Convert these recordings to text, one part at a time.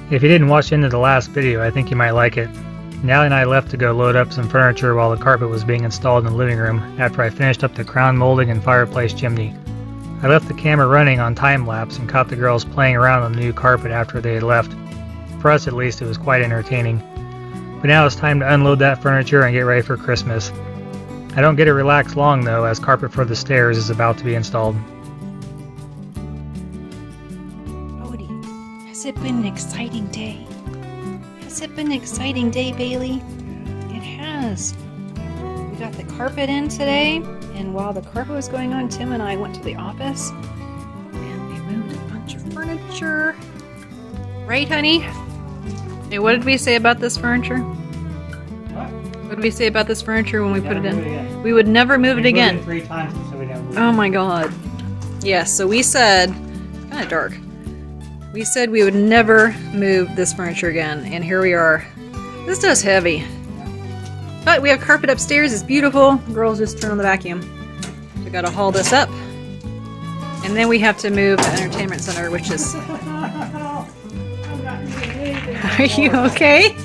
If you didn't watch into the last video, I think you might like it. Nally and I left to go load up some furniture while the carpet was being installed in the living room after I finished up the crown molding and fireplace chimney. I left the camera running on time-lapse and caught the girls playing around on the new carpet after they had left. For us at least, it was quite entertaining. But now it's time to unload that furniture and get ready for Christmas. I don't get to relax long though, as carpet for the stairs is about to be installed. Odie, has it been an exciting day? Has it been an exciting day, Bailey? It has. We got the carpet in today, and while the carpet was going on, Tim and I went to the office and we moved a bunch of furniture. Right, honey? Hey, what did we say about this furniture? What did we say about this furniture when we put it in? We would never move it again. 3 times, so we never moved Oh my god. Yes, so we said, it's kind of dark. We said we would never move this furniture again, and here we are. This stuff's heavy. But we have carpet upstairs, it's beautiful. Girls just turn on the vacuum. We gotta haul this up. And then we have to move the entertainment center, which is... Are you okay?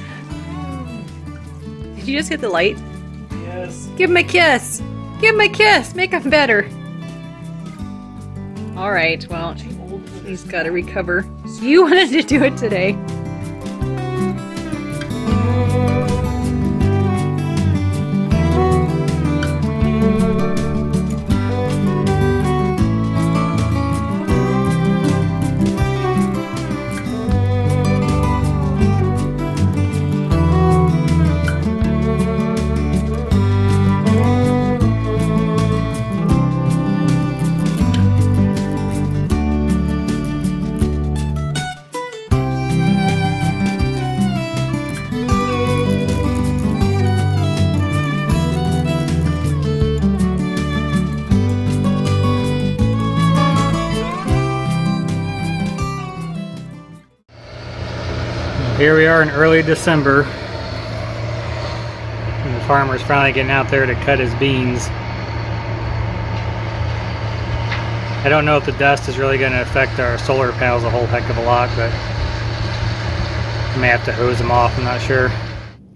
Did you just hit the light? Yes. Give him a kiss! Give him a kiss! Make him better! Alright, well, he's gotta recover. You wanted to do it today. Here we are in early December, and the farmer's finally getting out there to cut his beans. I don't know if the dust is really going to affect our solar panels a whole heck of a lot, but I may have to hose them off, I'm not sure.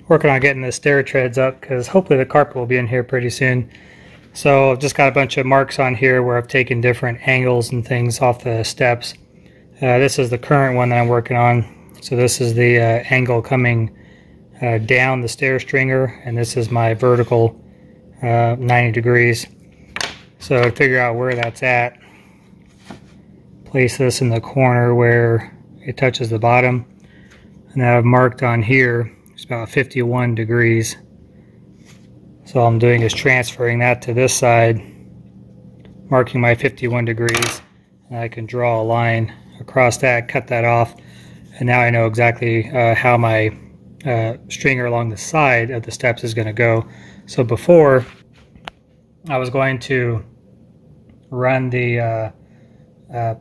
Working on getting the stair treads up because hopefully the carpet will be in here pretty soon. So I've just got a bunch of marks on here where I've taken different angles and things off the steps. This is the current one that I'm working on. So this is the angle coming down the stair stringer, and this is my vertical 90 degrees. So to figure out where that's at, place this in the corner where it touches the bottom, and I've marked on here it's about 51 degrees. So all I'm doing is transferring that to this side, marking my 51 degrees, and I can draw a line across that, cut that off. And now I know exactly how my stringer along the side of the steps is going to go. So before, I was going to run the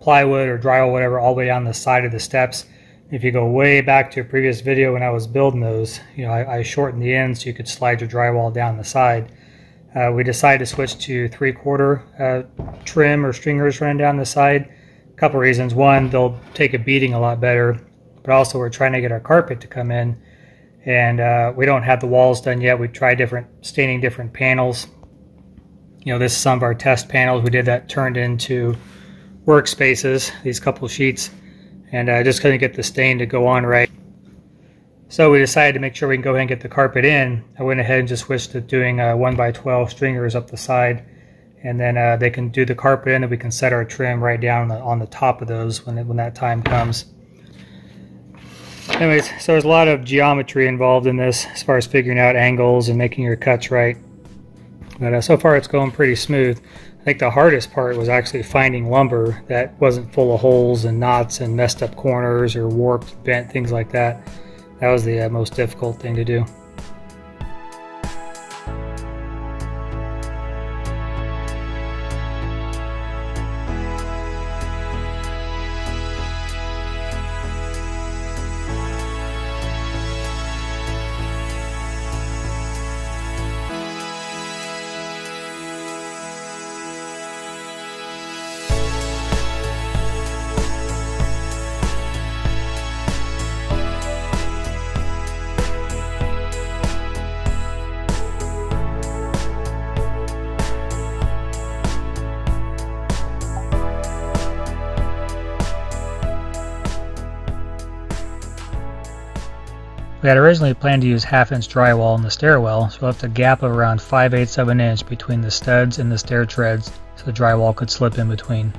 plywood or drywall, whatever, all the way down the side of the steps. If you go way back to a previous video when I was building those, you know, I shortened the ends so you could slide your drywall down the side. We decided to switch to 3/4 trim or stringers running down the side. A couple reasons. One, they'll take a beating a lot better. But also we're trying to get our carpet to come in, and we don't have the walls done yet. We tried staining different panels. You know, this is some of our test panels. We did that turned into workspaces, these couple sheets, and I just couldn't get the stain to go on right. So we decided to make sure we can go ahead and get the carpet in. I went ahead and just switched to doing 1x12 stringers up the side, and then they can do the carpet in, and we can set our trim right down on the top of those when that time comes. Anyways, so there's a lot of geometry involved in this as far as figuring out angles and making your cuts right. But so far it's going pretty smooth. I think the hardest part was actually finding lumber that wasn't full of holes and knots and messed up corners or warped, bent, things like that. That was the most difficult thing to do. We had originally planned to use 1/2-inch drywall in the stairwell, so we left a gap of around 5/8 of an inch between the studs and the stair treads so the drywall could slip in between.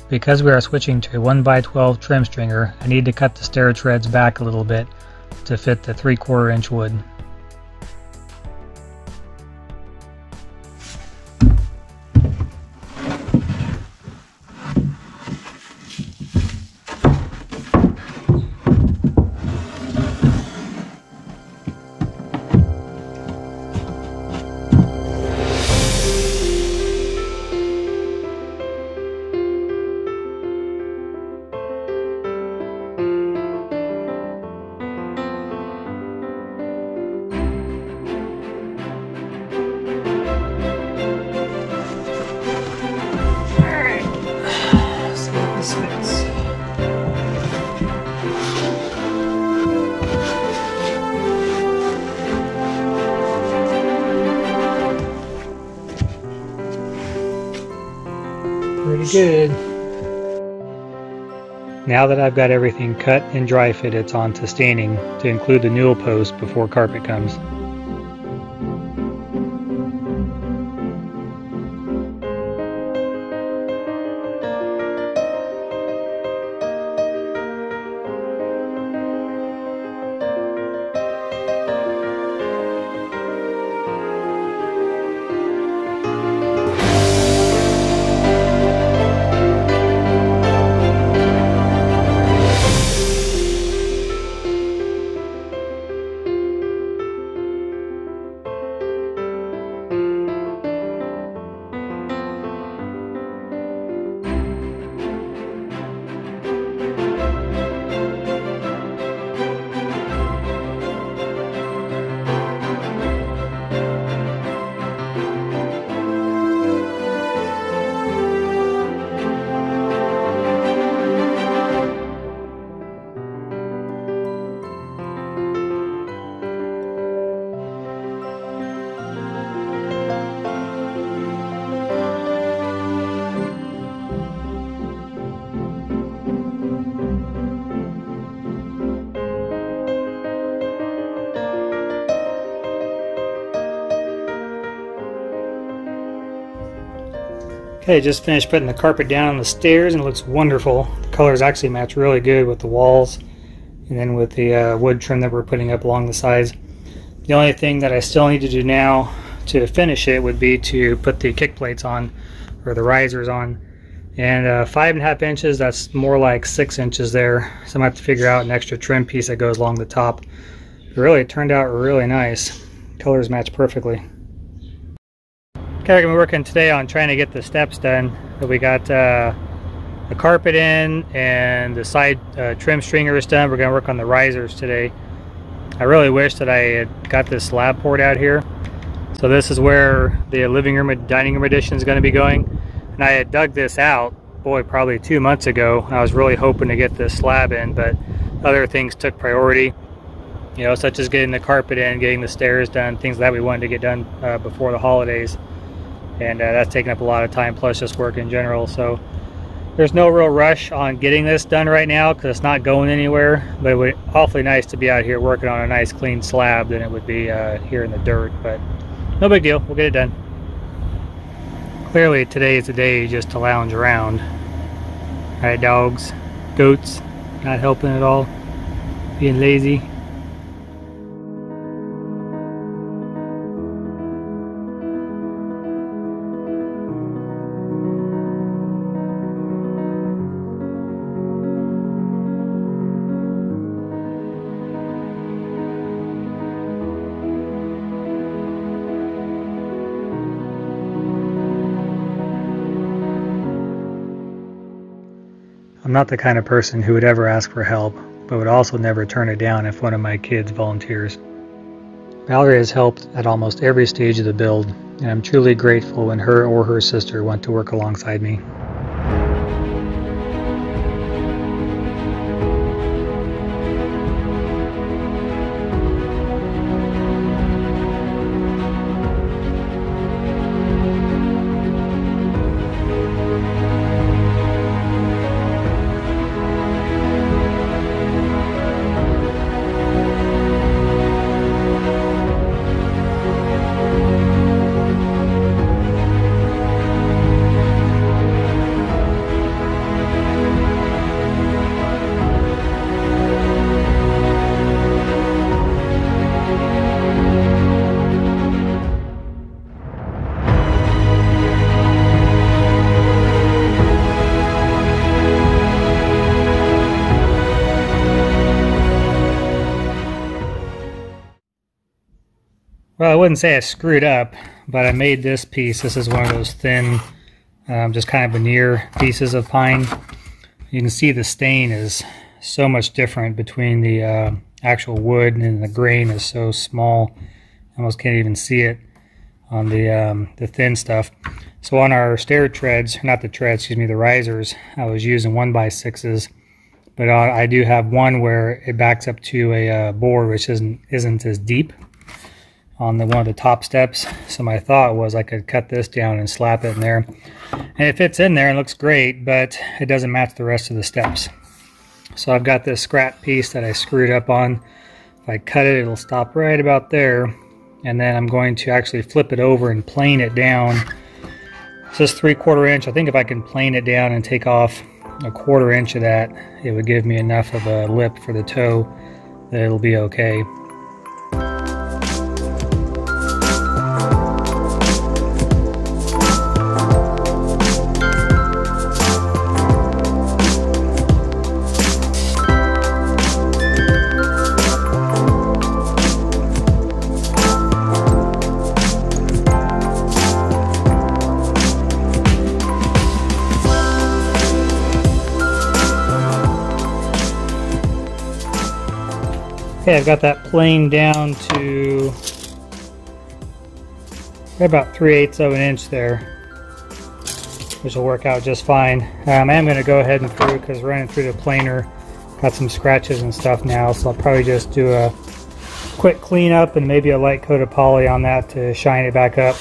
Because we are switching to a 1x12 trim stringer, I need to cut the stair treads back a little bit to fit the 3/4 inch wood. Pretty good. Now that I've got everything cut and dry fit, it's on to staining to include the newel post before carpet comes. Okay, just finished putting the carpet down on the stairs and it looks wonderful. The colors actually match really good with the walls and then with the wood trim that we're putting up along the sides. The only thing that I still need to do now to finish it would be to put the kick plates on, or the risers on. And 5.5 inches, that's more like 6 inches there. So I'm going to have to figure out an extra trim piece that goes along the top. But really, it turned out really nice. Colors match perfectly. Okay, we're going to be working today on trying to get the steps done. So we got the carpet in and the side trim stringer is done. We're going to work on the risers today. I really wish that I had got this slab poured out here. So this is where the living room and dining room addition is going to be going. And I had dug this out, boy, probably 2 months ago. I was really hoping to get this slab in, but other things took priority. You know, such as getting the carpet in, getting the stairs done, things that we wanted to get done before the holidays. And that's taken up a lot of time, plus just work in general. So there's no real rush on getting this done right now because it's not going anywhere. But it would be awfully nice to be out here working on a nice clean slab than it would be here in the dirt. But no big deal, we'll get it done. Clearly today is the day just to lounge around. Alright, dogs, goats, not helping at all, being lazy. I'm not the kind of person who would ever ask for help, but would also never turn it down if one of my kids volunteers. Valerie has helped at almost every stage of the build, and I'm truly grateful when her or her sister went to work alongside me. Well, I wouldn't say I screwed up, but I made this piece. This is one of those thin, just kind of veneer pieces of pine. You can see the stain is so much different between the actual wood, and the grain is so small. Almost can't even see it on the thin stuff. So on our stair treads, not the treads, excuse me, the risers, I was using 1x6s, but I do have one where it backs up to a board which isn't as deep on one of the top steps. So my thought was I could cut this down and slap it in there, and it fits in there and looks great, but it doesn't match the rest of the steps. So I've got this scrap piece that I screwed up on. If I cut it, it'll stop right about there, and then I'm going to actually flip it over and plane it down. It's just 3/4 inch. I think if I can plane it down and take off 1/4 inch of that, it would give me enough of a lip for the toe that it'll be okay. Okay, I've got that planed down to about 3/8 of an inch there, which will work out just fine. I am going to go ahead and through, because running through the planer got some scratches and stuff now, so I'll probably just do a quick cleanup and maybe a light coat of poly on that to shine it back up,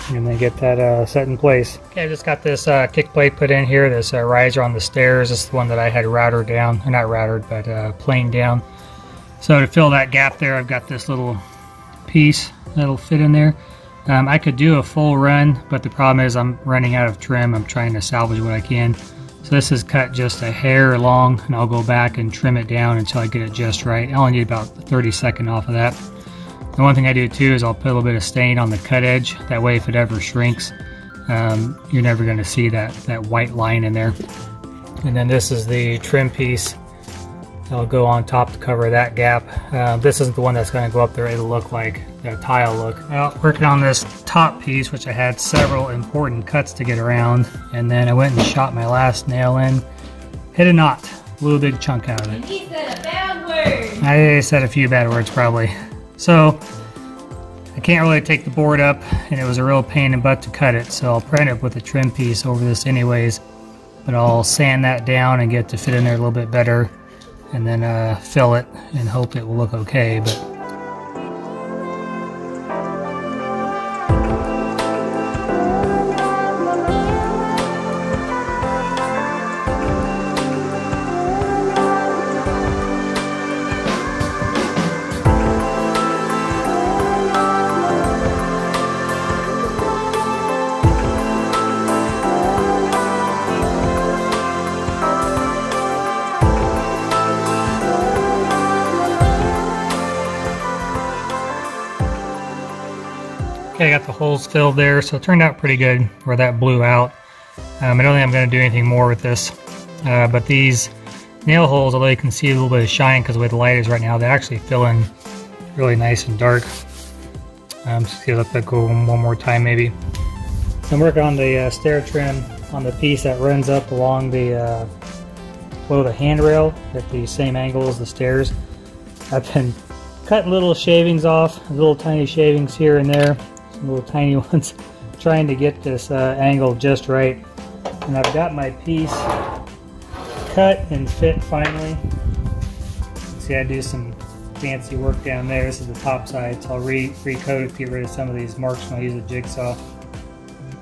and then get that set in place. Okay, I just got this kick plate put in here, this riser on the stairs. This is the one that I had routered down, or not routered, but planed down. So to fill that gap there, I've got this little piece that'll fit in there. I could do a full run, but the problem is I'm running out of trim. I'm trying to salvage what I can. So this is cut just a hair long, and I'll go back and trim it down until I get it just right. I only need about 30 off of that. The one thing I do too is I'll put a little bit of stain on the cut edge. That way if it ever shrinks, you're never going to see that white line in there. And then this is the trim piece. It'll go on top to cover that gap. This isn't the one that's going to go up there. It'll look like a tile look. Well, working on this top piece, which I had several important cuts to get around, and then I went and shot my last nail in. Hit a knot. Blew a big chunk out of it. He said a bad word. I said a few bad words probably. So I can't really take the board up, and it was a real pain in the butt to cut it, so I'll print it with a trim piece over this anyways. But I'll sand that down and get it to fit in there a little bit better, and then fill it and hope it will look okay. But okay, I got the holes filled there, so it turned out pretty good where that blew out. I don't think I'm going to do anything more with this, but these nail holes, although you can see a little bit of shine because of the way the light is right now, they actually fill in really nice and dark. See, let that go one more time maybe. I'm working on the stair trim on the piece that runs up along the below the handrail at the same angle as the stairs. I've been cutting little shavings off, little tiny shavings here and there, some little tiny ones, trying to get this angle just right. And I've got my piece cut and fit finally. See, I do some fancy work down there. This is the top side, so I'll recoat it to get rid of some of these marks when I use a jigsaw.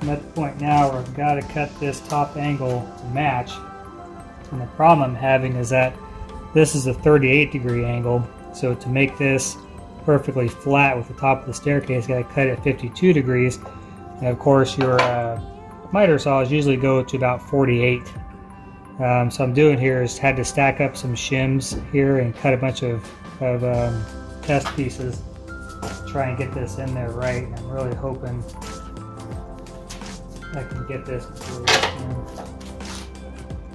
I'm at the point now where I've got to cut this top angle to match. And the problem I'm having is that this is a 38-degree angle. So to make this perfectly flat with the top of the staircase, you got to cut it 52 degrees. And of course your miter saws usually go to about 48. So I'm doing here is had to stack up some shims here and cut a bunch of test pieces to try and get this in there right. And I'm really hoping I can get this through.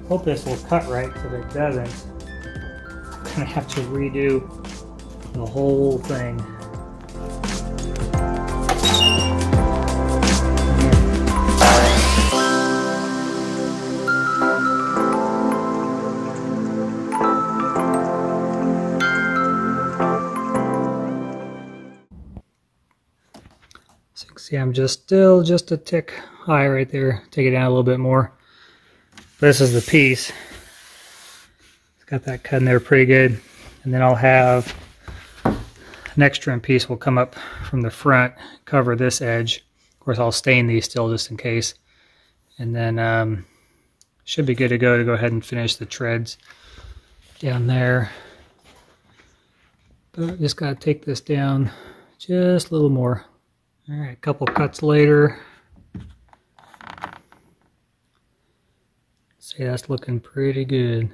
Hope this will cut right, because if it doesn't, I'm going to have to redo the whole thing. See, I'm still just a tick high right there. Take it down a little bit more. This is the piece. It's got that cut in there pretty good. And then I'll have an extra piece will come up from the front, cover this edge. Of course, I'll stain these still just in case. And then should be good to go ahead and finish the treads down there. But just got to take this down just a little more. All right, a couple cuts later. See, that's looking pretty good.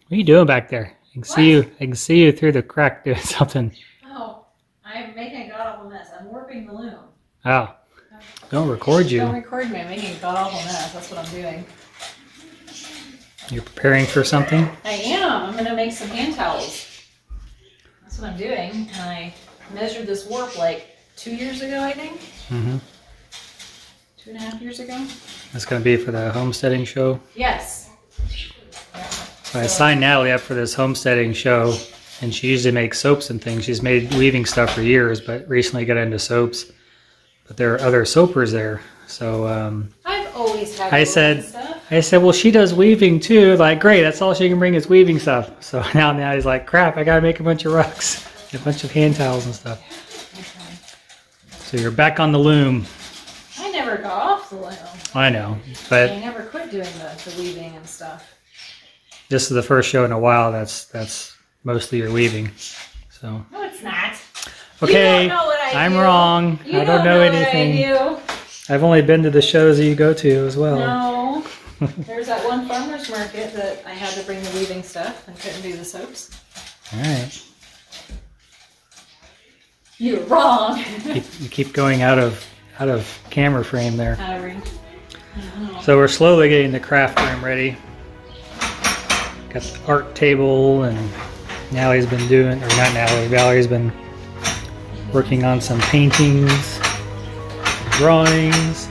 What are you doing back there? I can see you through the crack doing something. Oh, I'm making a god-awful mess. I'm warping the loom. Oh, don't record you. Don't record me. I'm making a god-awful mess. That's what I'm doing. You're preparing for something? I am. I'm going to make some hand towels. That's what I'm doing. And I measured this warp like 2 years ago, I think. Mm-hmm. 2.5 years ago. That's going to be for the homesteading show? Yes. So I signed Natalie up for this homesteading show, and she usually makes soaps and things. She's made weaving stuff for years, but recently got into soaps. But there are other soapers there. So I've always had I said, well, she does weaving too. Like, great, that's all she can bring is weaving stuff. So now he's like, crap, I got to make a bunch of rugs, a bunch of hand towels and stuff. Okay. So you're back on the loom. I never got off the loom. I know, but I never quit doing the weaving and stuff. This is the first show in a while that's mostly your weaving. So. No, it's not. Okay, you don't know what I I'm do. wrong. You I don't know anything. What I do. I've only been to the shows that you go to as well. No. There's that one farmer's market that I had to bring the weaving stuff and couldn't do the soaps. All right. You're wrong. You keep going out of camera frame there. Out of range. So we're slowly getting the craft room ready. Got the art table, and Natalie's been doing, or not Natalie, Valerie's been working on some paintings, drawings.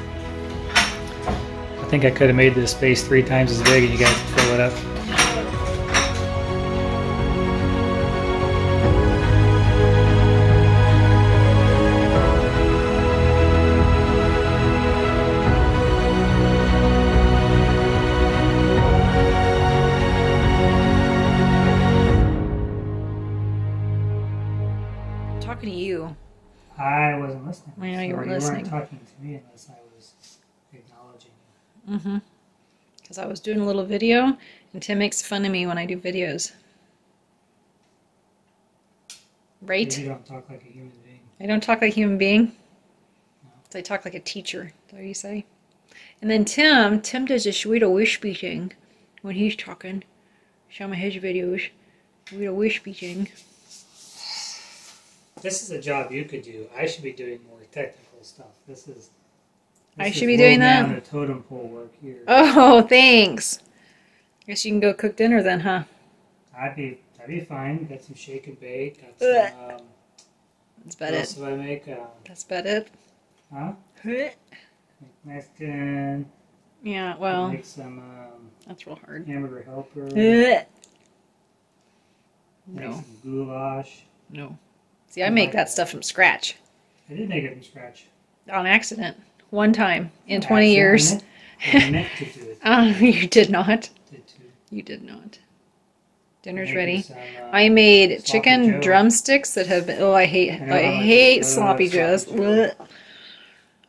I think I could have made this space 3 times as big and you guys could fill it up. Talking to you. I wasn't listening. I know you weren't listening. You weren't talking to me unless I was acknowledging you. Mm-hmm. Because I was doing a little video, and Tim makes fun of me when I do videos. Right? You don't talk like a human being. I don't talk like a human being? No. I talk like a teacher. Is that what you say? And then Tim does this weird wispy thing when he's talking. Show me his videos. Weird wispy thing. This is a job you could do. I should be doing more technical stuff. I should be doing that? The totem pole work here. Oh, thanks. Guess you can go cook dinner then, huh? That'd be fine. Got some shake and bake. Got some, that's about what it. else do I make? That's about it. Huh? Make Mexican. Yeah, well. Make some that's real hard. hamburger helper. No. Make some goulash. No. See, I make that stuff from scratch. I did make it from scratch. On accident. One time in 20 years. I meant to do it. You did not. Did too. You did not. Dinner's ready. Some, I made chicken Joe. Drumsticks that have been. Oh, I hate sloppy joes. When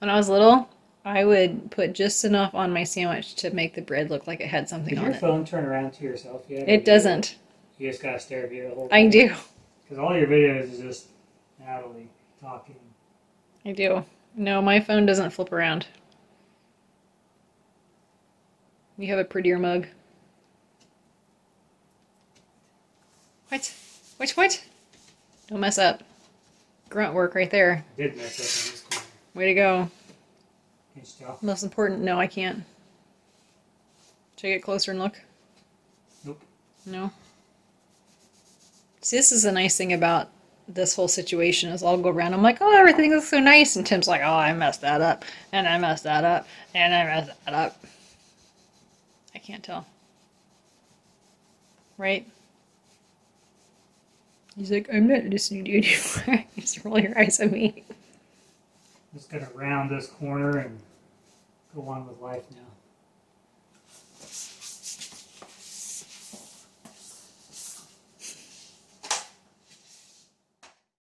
I was little, I would put just enough on my sandwich to make the bread look like it had something on it. Did your phone turn around to yourself yet? It doesn't. You just gotta stare at you the whole time. I do. Because all your videos is just Natalie talking. I do. No, my phone doesn't flip around. You have a prettier mug. What? Don't mess up. Grunt work right there. I did mess up in this corner. Way to go. Can you tell? Most important. No, I can't. Should I get closer and look? Nope. No? See, this is the nice thing about this whole situation is I'll go around, I'm like, oh, everything looks so nice, and Tim's like, oh, I messed that up, and I messed that up, and I messed that up. I can't tell. Right? He's like, I'm not listening to you anymore. You just roll your eyes at me. Just gonna round this corner and go on with life now.